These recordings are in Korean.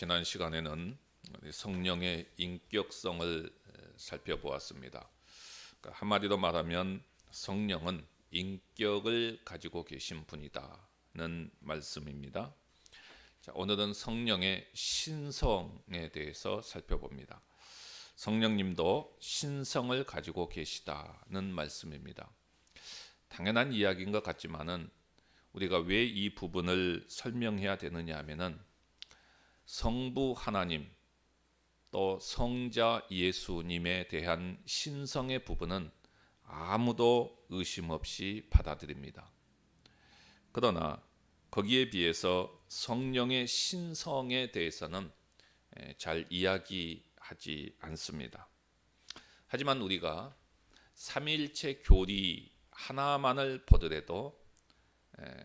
지난 시간에는 성령의 인격성을 살펴보았습니다. 그러니까 한마디로 말하면 성령은 인격을 가지고 계신 분이다는 말씀입니다. 자, 오늘은 성령의 신성에 대해서 살펴봅니다. 성령님도 신성을 가지고 계시다는 말씀입니다. 당연한 이야기인 것 같지만은 우리가 왜 이 부분을 설명해야 되느냐 하면은 성부 하나님 또 성자 예수님에 대한 신성의 부분은 아무도 의심 없이 받아들입니다. 그러나 거기에 비해서 성령의 신성에 대해서는 잘 이야기하지 않습니다. 하지만 우리가 삼위일체 교리 하나만을 보더라도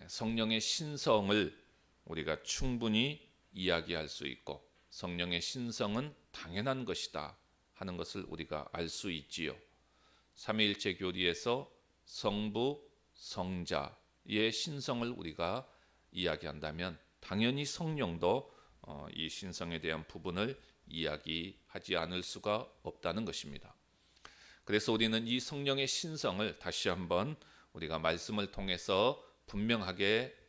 성령의 신성을 우리가 충분히 이야기할 수 있고 성령의 신성은 당연한 것이다 하는 것을 우리가 알 수 있지요. 삼위일체 교리에서 성부, 성자의 신성을 우리가 이야기한다면 당연히 성령도 이 신성에 대한 부분을 이야기하지 않을 수가 없다는 것입니다. 그래서 우리는 이 성령의 신성을 다시 한번 우리가 말씀을 통해서 분명하게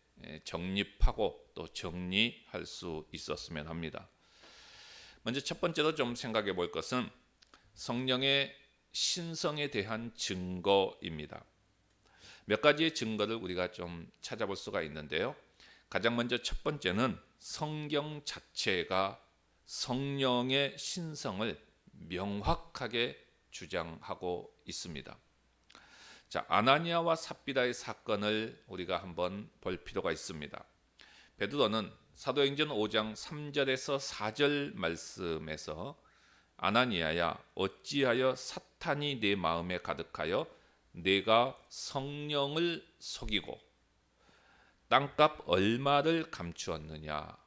정립하고 또 정리할 수 있었으면 합니다. 먼저 첫 번째로 좀 생각해 볼 것은 성령의 신성에 대한 증거입니다. 몇 가지의 증거를 우리가 좀 찾아볼 수가 있는데요. 가장 먼저 첫 번째는 성경 자체가 성령의 신성을 명확하게 주장하고 있습니다. 자, 아나니아와 삽비라의 사건을 우리가 한번 볼 필요가 있습니다. 베드로는 사도행전 5장 3절에서 4절 말씀에서 아나니아야 어찌하여 사탄이 내 마음에 가득하여 내가 성령을 속이고 땅값 얼마를 감추었느냐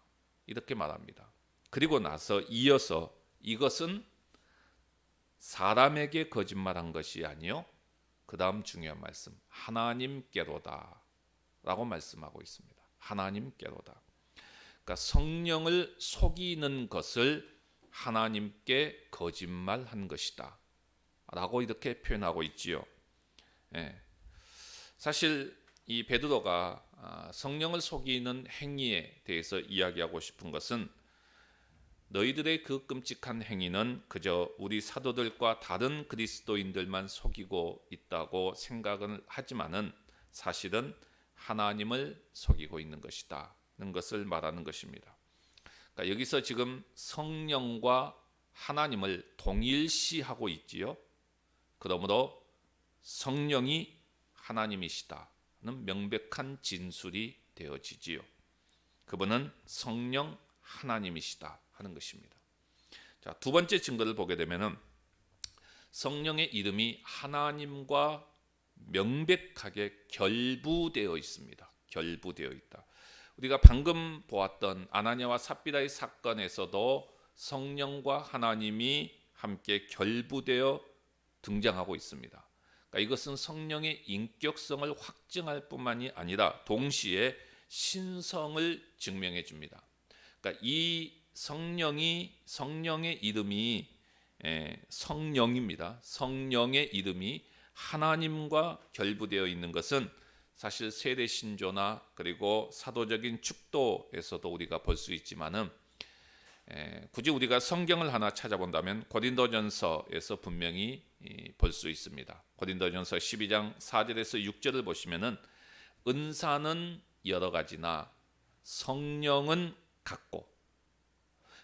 이렇게 말합니다. 그리고 나서 이어서 이것은 사람에게 거짓말한 것이 아니요 그 다음 중요한 말씀 하나님께로다 라고 말씀하고 있습니다. 하나님께로다. 그러니까 성령을 속이는 것을 하나님께 거짓말한 것이다 라고 이렇게 표현하고 있지요. 사실 이 베드로가 성령을 속이는 행위에 대해서 이야기하고 싶은 것은 너희들의 그 끔찍한 행위는 그저 우리 사도들과 다른 그리스도인들만 속이고 있다고 생각을 하지만은 사실은 하나님을 속이고 있는 것이다는 것을 말하는 것입니다. 그러니까 여기서 지금 성령과 하나님을 동일시하고 있지요. 그러므로 성령이 하나님이시다는 명백한 진술이 되어지지요. 그분은 성령 하나님이시다 하는 것입니다. 자, 두 번째 증거를 보게 되면은 성령의 이름이 하나님과 명백하게 결부되어 있습니다. 결부되어 있다. 우리가 방금 보았던 아나니아와 삽비라의 사건에서도 성령과 하나님이 함께 결부되어 등장하고 있습니다. 그러니까 이것은 성령의 인격성을 확증할 뿐만이 아니라 동시에 신성을 증명해 줍니다. 그러니까 이 성령의 이름이 성령입니다. 성령의 이름이 하나님과 결부되어 있는 것은 사실 세례 신조나 그리고 사도적인 축도에서도 우리가 볼 수 있지만은 굳이 우리가 성경을 하나 찾아본다면 고린도전서에서 분명히 볼 수 있습니다. 고린도전서 12장 4절에서 6절을 보시면은 은사는 여러 가지나 성령은 같고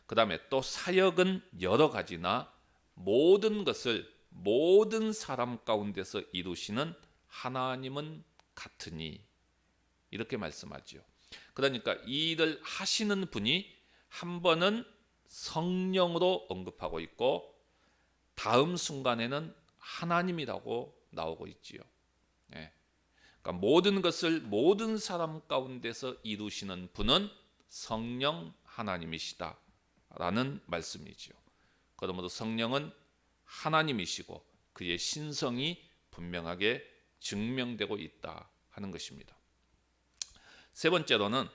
그 다음에 또 사역은 여러 가지나 모든 것을 모든 사람 가운데서 이루시는 하나님은 같으니 이렇게 말씀하죠. 그러니까 이 일을 하시는 분이 한 번은 성령으로 언급하고 있고 다음 순간에는 하나님이라고 나오고 있지요. 그러니까 모든 것을 모든 사람 가운데서 이루시는 분은 성령 하나님이시다 라는 말씀이지요. 그러므로 성령은 하나님이시고 그의 신성이 분명하게 증명되고 있다 하는 것입니다. 세 번째로는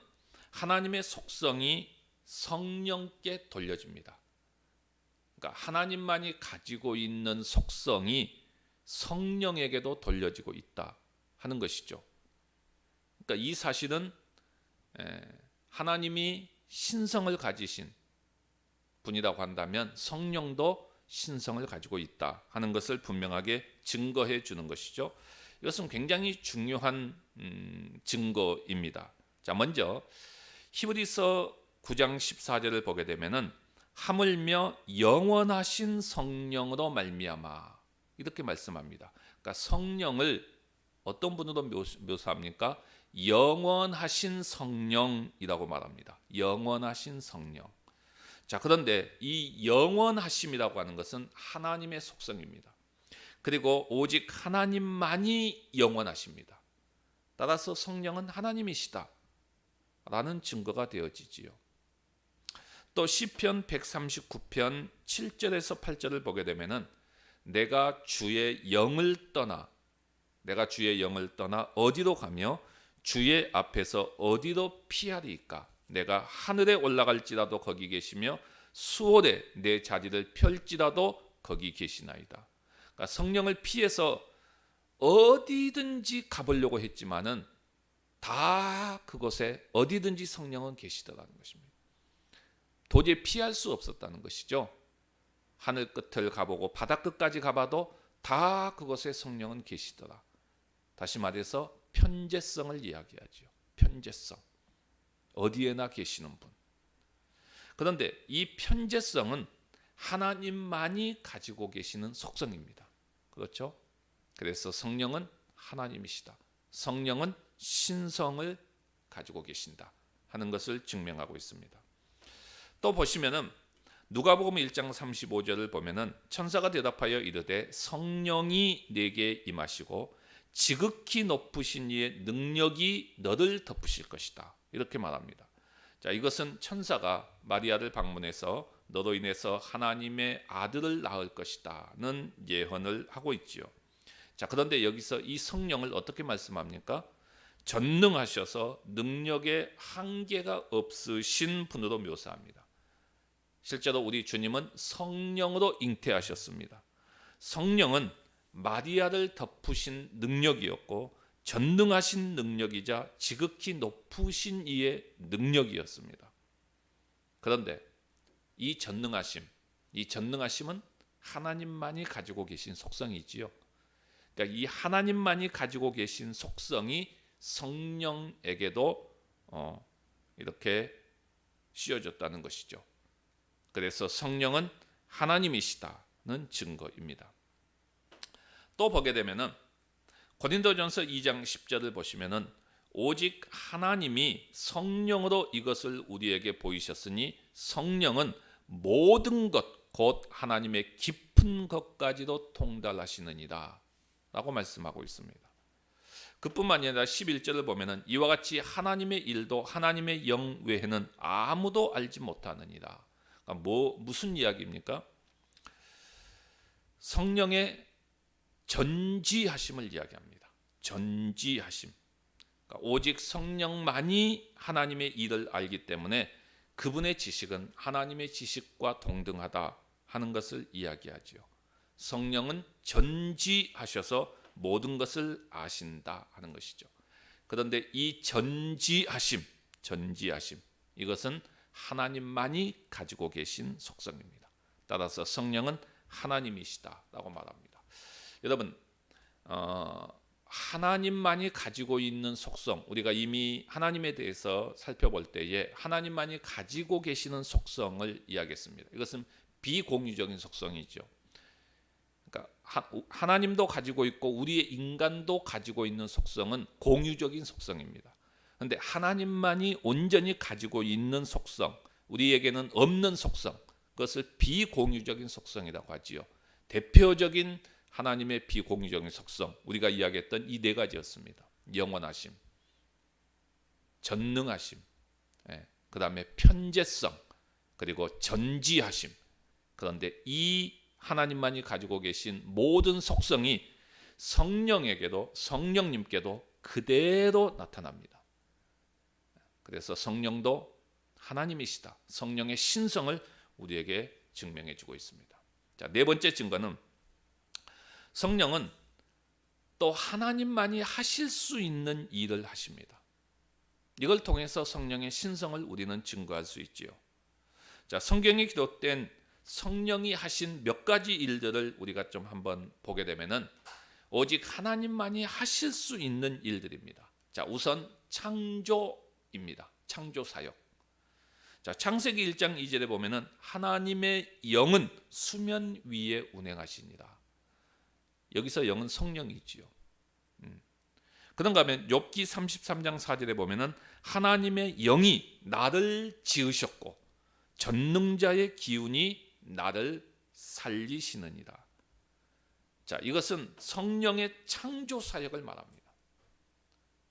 하나님의 속성이 성령께 돌려집니다. 그러니까 하나님만이 가지고 있는 속성이 성령에게도 돌려지고 있다 하는 것이죠. 그러니까 이 사실은 하나님이 신성을 가지신 분이라고 한다면 성령도 신성을 가지고 있다 하는 것을 분명하게 증거해 주는 것이죠. 이것은 굉장히 중요한 증거입니다. 자, 먼저 히브리서 9장 14절을 보게 되면은 하물며 영원하신 성령으로 말미암아 이렇게 말씀합니다. 그러니까 성령을 어떤 분으로 묘사합니까? 영원하신 성령이라고 말합니다. 영원하신 성령. 자, 그런데 이 영원하심이라고 하는 것은 하나님의 속성입니다. 그리고 오직 하나님만이 영원하십니다. 따라서 성령은 하나님이시다 라는 증거가 되어지지요. 또 시편 139편 7절에서 8절을 보게 되면은 내가 주의 영을 떠나 어디로 가며 주의 앞에서 어디로 피하리이까? 내가 하늘에 올라갈지라도 거기 계시며 수월에 내 자리를 펼지라도 거기 계시나이다. 그러니까 성령을 피해서 어디든지 가보려고 했지만은 다 그곳에 어디든지 성령은 계시더라는 것입니다. 도저히 피할 수 없었다는 것이죠. 하늘 끝을 가보고 바다 끝까지 가봐도 다 그곳에 성령은 계시더라. 다시 말해서 편재성을 이야기하죠. 편재성. 어디에나 계시는 분. 그런데 이 편재성은 하나님만이 가지고 계시는 속성입니다. 그렇죠? 그래서 성령은 하나님이시다. 성령은 신성을 가지고 계신다 하는 것을 증명하고 있습니다. 또 보시면은 누가복음 1장 35절을 보면은 천사가 대답하여 이르되 성령이 내게 임하시고 지극히 높으신 이의 능력이 너를 덮으실 것이다. 이렇게 말합니다. 자, 이것은 천사가 마리아를 방문해서 너로 인해서 하나님의 아들을 낳을 것이다는 예언을 하고 있지요. 자, 그런데 여기서 이 성령을 어떻게 말씀합니까? 전능하셔서 능력에 한계가 없으신 분으로 묘사합니다. 실제로 우리 주님은 성령으로 잉태하셨습니다. 성령은 마리아를 덮으신 능력이었고 전능하신 능력이자 지극히 높으신 이의 능력이었습니다. 그런데 이 전능하심은 하나님만이 가지고 계신 속성이지요. 그러니까 이 하나님만이 가지고 계신 속성이 성령에게도 이렇게 씌워졌다는 것이죠. 그래서 성령은 하나님이시다는 증거입니다. 또 보게 되면은 고린도전서 2장 10절을 보시면은 오직 하나님이 성령으로 이것을 우리에게 보이셨으니 성령은 모든 것 곧 하나님의 깊은 것까지도 통달하시느니라 라고 말씀하고 있습니다. 그뿐만 아니라 11절을 보면은 이와 같이 하나님의 일도 하나님의 영 외에는 아무도 알지 못하느니라. 그러니까 무슨 이야기입니까? 성령의 전지하심을 이야기합니다. 전지하심. 그러니까 오직 성령만이 하나님의 일을 알기 때문에 그분의 지식은 하나님의 지식과 동등하다 하는 것을 이야기하지요. 성령은 전지하셔서 모든 것을 아신다 하는 것이죠. 그런데 이 전지하심 이것은 하나님만이 가지고 계신 속성입니다. 따라서 성령은 하나님이시다라고 말합니다. 여러분, 하나님만이 가지고 있는 속성, 우리가 이미 하나님에 대해서 살펴볼 때에 하나님만이 가지고 계시는 속성을 이야기했습니다. 이것은 비공유적인 속성이죠. 그러니까 하나님도 가지고 있고 우리의 인간도 가지고 있는 속성은 공유적인 속성입니다. 그런데 하나님만이 온전히 가지고 있는 속성, 우리에게는 없는 속성, 그것을 비공유적인 속성이라고 하지요. 대표적인 하나님의 비공유적인 속성, 우리가 이야기했던 이 네 가지였습니다. 영원하심, 전능하심, 그 다음에 편재성, 그리고 전지하심. 그런데 이 하나님만이 가지고 계신 모든 속성이 성령님께도 그대로 나타납니다. 그래서 성령도 하나님이시다. 성령의 신성을 우리에게 증명해 주고 있습니다. 자, 네 번째 증거는 성령은 또 하나님만이 하실 수 있는 일을 하십니다. 이걸 통해서 성령의 신성을 우리는 증거할 수 있지요. 자, 성경에 기록된 성령이 하신 몇 가지 일들을 우리가 좀 한번 보게 되면은 오직 하나님만이 하실 수 있는 일들입니다. 자, 우선 창조입니다. 창조 사역. 자, 창세기 1장 2절에 보면은 하나님의 영은 수면 위에 운행하시니라. 여기서 영은 성령이지요. 그런가 하면 욥기 33장 4절에 보면은 하나님의 영이 나를 지으셨고 전능자의 기운이 나를 살리시느니라. 자, 이것은 성령의 창조 사역을 말합니다.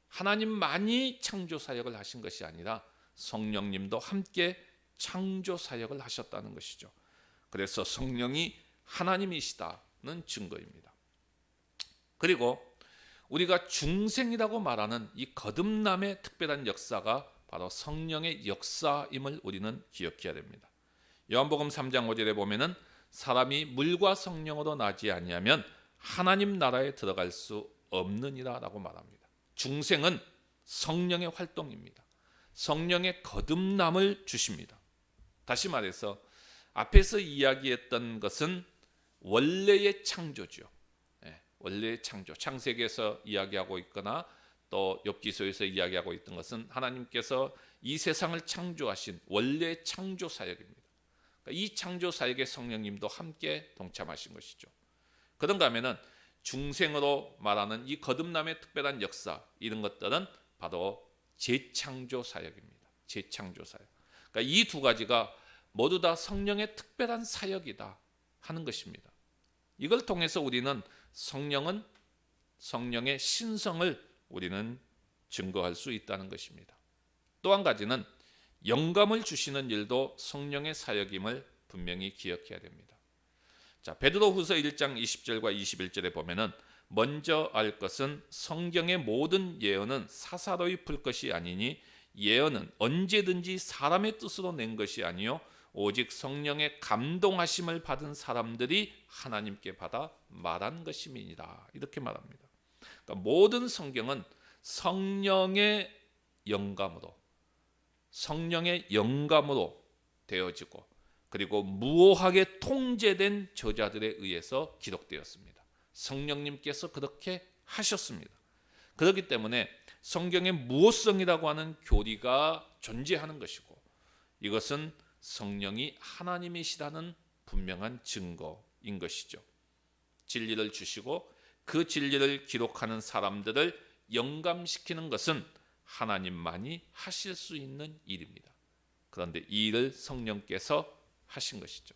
하나님만이 창조 사역을 하신 것이 아니라 성령님도 함께 창조 사역을 하셨다는 것이죠. 그래서 성령이 하나님이시다는 증거입니다. 그리고 우리가 중생이라고 말하는 이 거듭남의 특별한 역사가 바로 성령의 역사임을 우리는 기억해야 됩니다. 요한복음 3장 5절에 보면은 사람이 물과 성령으로 나지 아니하면 하나님 나라에 들어갈 수 없느니라라고 말합니다. 중생은 성령의 활동입니다. 성령의 거듭남을 주십니다. 다시 말해서 앞에서 이야기했던 것은 원래의 창조죠. 원래의 창조, 창세기에서 이야기하고 있거나 또 욥기서에서 이야기하고 있던 것은 하나님께서 이 세상을 창조하신 원래의 창조 사역입니다. 그러니까 이 창조 사역에 성령님도 함께 동참하신 것이죠. 그런가 하면은 중생으로 말하는 이 거듭남의 특별한 역사, 이런 것들은 바로 재창조 사역입니다. 재창조 사역. 그러니까 이 두 가지가 모두 다 성령의 특별한 사역이다 하는 것입니다. 이걸 통해서 우리는 성령의 신성을 우리는 증거할 수 있다는 것입니다. 또 한 가지는 영감을 주시는 일도 성령의 사역임을 분명히 기억해야 됩니다. 자, 베드로후서 1장 20절과 21절에 보면은 먼저 알 것은 성경의 모든 예언은 사사로이 풀 것이 아니니 예언은 언제든지 사람의 뜻으로 낸 것이 아니요 오직 성령의 감동하심을 받은 사람들이 하나님께 받아 말한 것임이니라. 이렇게 말합니다. 그러니까 모든 성경은 성령의 영감으로 되어지고 그리고 무오하게 통제된 저자들에 의해서 기록되었습니다. 성령님께서 그렇게 하셨습니다. 그렇기 때문에 성경의 무오성이라고 하는 교리가 존재하는 것이고 이것은 성령이 하나님이시라는 분명한 증거인 것이죠. 진리를 주시고 그 진리를 기록하는 사람들을 영감시키는 것은 하나님만이 하실 수 있는 일입니다. 그런데 이 일을 성령께서 하신 것이죠.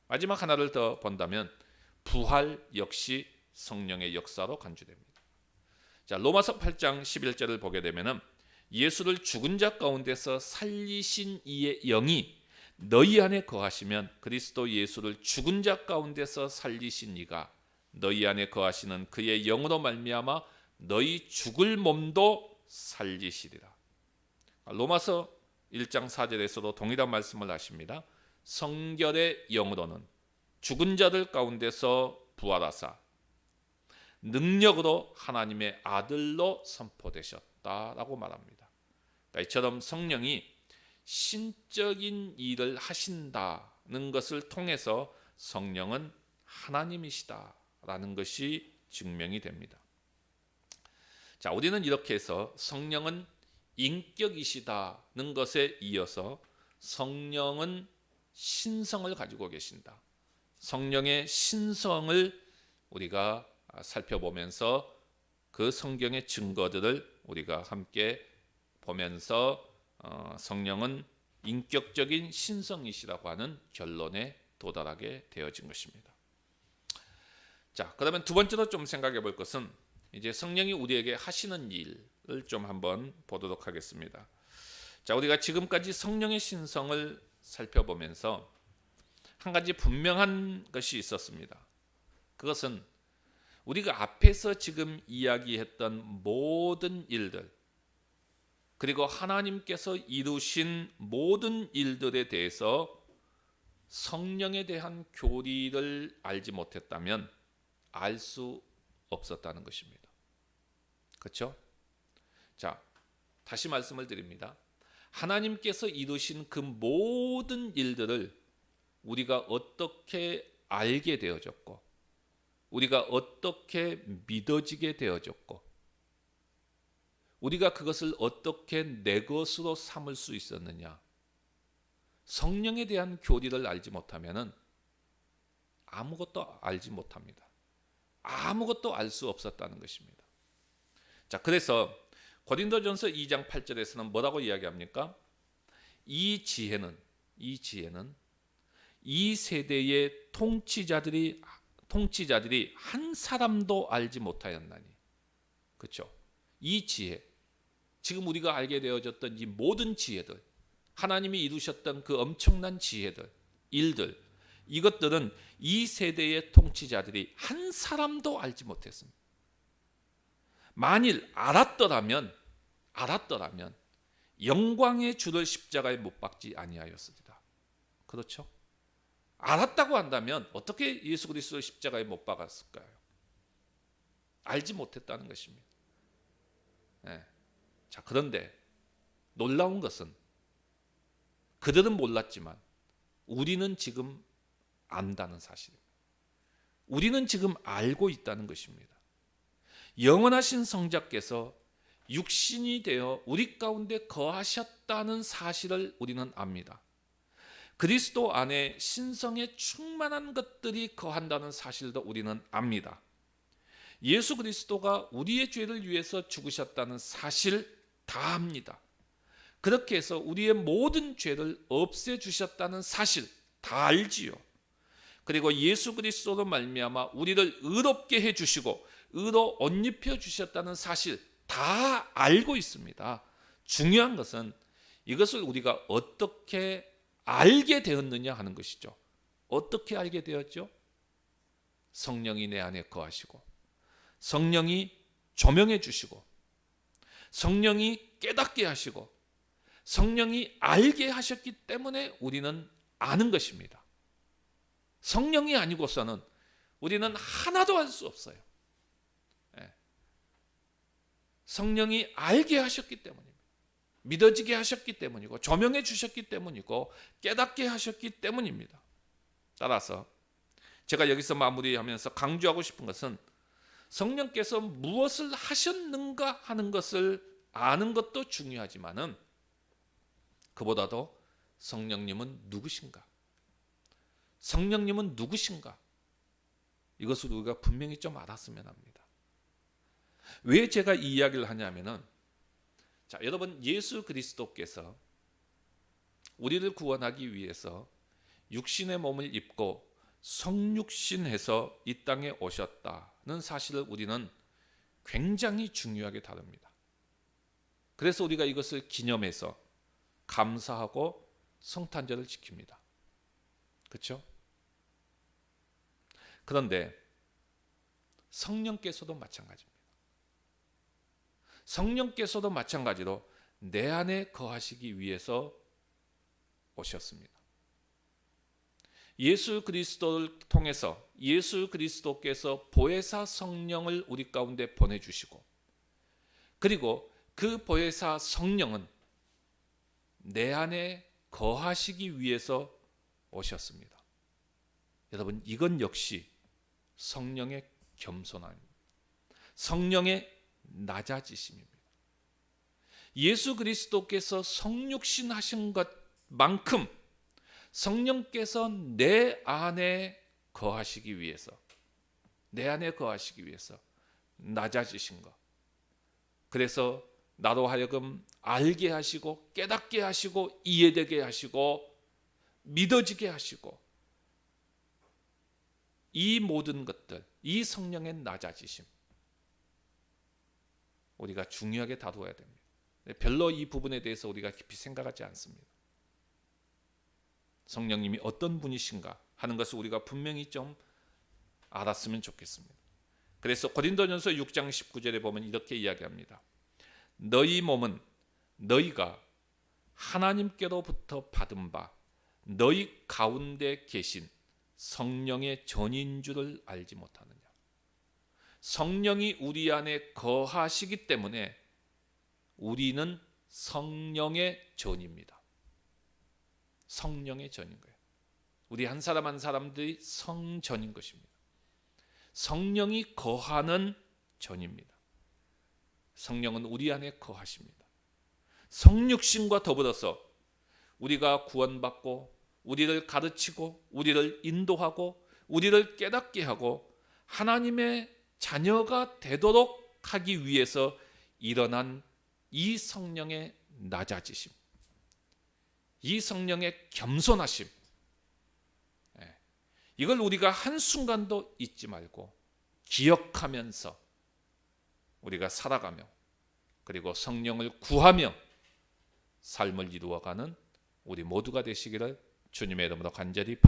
마지막 하나를 더 본다면 부활 역시 성령의 역사로 간주됩니다. 자, 로마서 8장 11절을 보게 되면은 예수를 죽은 자 가운데서 살리신 이의 영이 너희 안에 거하시면 그리스도 예수를 죽은 자 가운데서 살리신 이가 너희 안에 거하시는 그의 영으로 말미암아 너희 죽을 몸도 살리시리라. 로마서 1장 4절에서도 동일한 말씀을 하십니다. 성결의 영으로는 죽은 자들 가운데서 부활하사 능력으로 하나님의 아들로 선포되셨다라고 말합니다. 그러니까 이처럼 성령이 신적인 일을 하신다는 것을 통해서 성령은 하나님이시다라는 것이 증명이 됩니다. 자, 우리는 이렇게 해서 성령은 인격이시다는 것에 이어서 성령은 신성을 가지고 계신다. 성령의 신성을 우리가 살펴보면서 그 성경의 증거들을 우리가 함께 보면서 성령은 인격적인 신성이시라고 하는 결론에 도달하게 되어진 것입니다. 자, 그러면 두 번째로 좀 생각해 볼 것은 이제 성령이 우리에게 하시는 일을 좀 한번 보도록 하겠습니다. 자, 우리가 지금까지 성령의 신성을 살펴보면서 한 가지 분명한 것이 있었습니다. 그것은 우리가 앞에서 지금 이야기했던 모든 일들, 그리고 하나님께서 이루신 모든 일들에 대해서 성령에 대한 교리를 알지 못했다면 알 수 없었다는 것입니다. 그렇죠? 자, 다시 말씀을 드립니다. 하나님께서 이루신 그 모든 일들을 우리가 어떻게 알게 되어졌고, 우리가 어떻게 믿어지게 되어졌고, 우리가 그것을 어떻게 내 것으로 삼을 수 있었느냐. 성령에 대한 교리를 알지 못하면 아무것도 알지 못합니다. 아무것도 알 수 없었다는 것입니다. 자, 그래서 고린도전서 2장 8절에서는 뭐라고 이야기합니까? 이 지혜는 이 세대의 통치자들이 한 사람도 알지 못하였나니. 그렇죠? 이 지혜, 지금 우리가 알게 되어졌던 이 모든 지혜들, 하나님이 이루셨던 그 엄청난 지혜들, 일들, 이것들은 이 세대의 통치자들이 한 사람도 알지 못했습니다. 만일 알았더라면 영광의 주를 십자가에 못 박지 아니하였으리라. 그렇죠? 알았다고 한다면 어떻게 예수 그리스도를 십자가에 못 박았을까요? 알지 못했다는 것입니다. 네. 자, 그런데 놀라운 것은 그들은 몰랐지만 우리는 지금 안다는 사실입니다. 우리는 지금 알고 있다는 것입니다. 영원하신 성자께서 육신이 되어 우리 가운데 거하셨다는 사실을 우리는 압니다. 그리스도 안에 신성에 충만한 것들이 거한다는 사실도 우리는 압니다. 예수 그리스도가 우리의 죄를 위해서 죽으셨다는 사실 다 압니다. 그렇게 해서 우리의 모든 죄를 없애주셨다는 사실 다 알지요. 그리고 예수 그리스도로 말미암아 우리를 의롭게 해주시고 의로 옷 입혀 주셨다는 사실 다 알고 있습니다. 중요한 것은 이것을 우리가 어떻게 알게 되었느냐 하는 것이죠. 어떻게 알게 되었죠? 성령이 내 안에 거하시고, 성령이 조명해 주시고, 성령이 깨닫게 하시고, 성령이 알게 하셨기 때문에 우리는 아는 것입니다. 성령이 아니고서는 우리는 하나도 알 수 없어요. 성령이 알게 하셨기 때문입니다. 믿어지게 하셨기 때문이고, 조명해 주셨기 때문이고, 깨닫게 하셨기 때문입니다. 따라서 제가 여기서 마무리하면서 강조하고 싶은 것은 성령께서 무엇을 하셨는가 하는 것을 아는 것도 중요하지만은 그보다도 성령님은 누구신가? 성령님은 누구신가? 이것을 우리가 분명히 좀 알았으면 합니다. 왜 제가 이 이야기를 하냐면은, 자, 여러분, 예수 그리스도께서 우리를 구원하기 위해서 육신의 몸을 입고 성육신해서 이 땅에 오셨다는 사실을 우리는 굉장히 중요하게 다룹니다. 그래서 우리가 이것을 기념해서 감사하고 성탄절을 지킵니다. 그렇죠? 그런데 성령께서도 마찬가지입니다. 성령께서도 마찬가지로 내 안에 거하시기 위해서 오셨습니다. 예수 그리스도를 통해서 예수 그리스도께서 보혜사 성령을 우리 가운데 보내주시고, 그리고 그 보혜사 성령은 내 안에 거하시기 위해서 오셨습니다. 여러분, 이건 역시 성령의 겸손함입니다. 성령의 낮아지심입니다. 예수 그리스도께서 성육신 하신 것만큼 성령께서 내 안에 거하시기 위해서 낮아지신 것. 그래서 나로 하여금 알게 하시고 깨닫게 하시고 이해되게 하시고 믿어지게 하시고, 이 모든 것들, 이 성령의 낮아지심 우리가 중요하게 다루어야 됩니다. 별로 이 부분에 대해서 우리가 깊이 생각하지 않습니다. 성령님이 어떤 분이신가 하는 것을 우리가 분명히 좀 알았으면 좋겠습니다. 그래서 고린도전서 6장 19절에 보면 이렇게 이야기합니다. 너희 몸은 너희가 하나님께로부터 받은 바 너희 가운데 계신 성령의 전인 줄을 알지 못하느냐. 성령이 우리 안에 거하시기 때문에 우리는 성령의 전입니다. 성령의 전인 거예요. 우리 한 사람 한 사람들이 성전인 것입니다. 성령이 거하는 전입니다. 성령은 우리 안에 거하십니다. 성육신과 더불어서 우리가 구원받고 우리를 가르치고 우리를 인도하고 우리를 깨닫게 하고 하나님의 자녀가 되도록 하기 위해서 일어난 이 성령의 낮아지심, 이 성령의 겸손하심, 이걸 우리가 한순간도 잊지 말고 기억하면서 우리가 살아가며 그리고 성령을 구하며 삶을 이루어가는 우리 모두가 되시기를 주님의 이름으로 간절히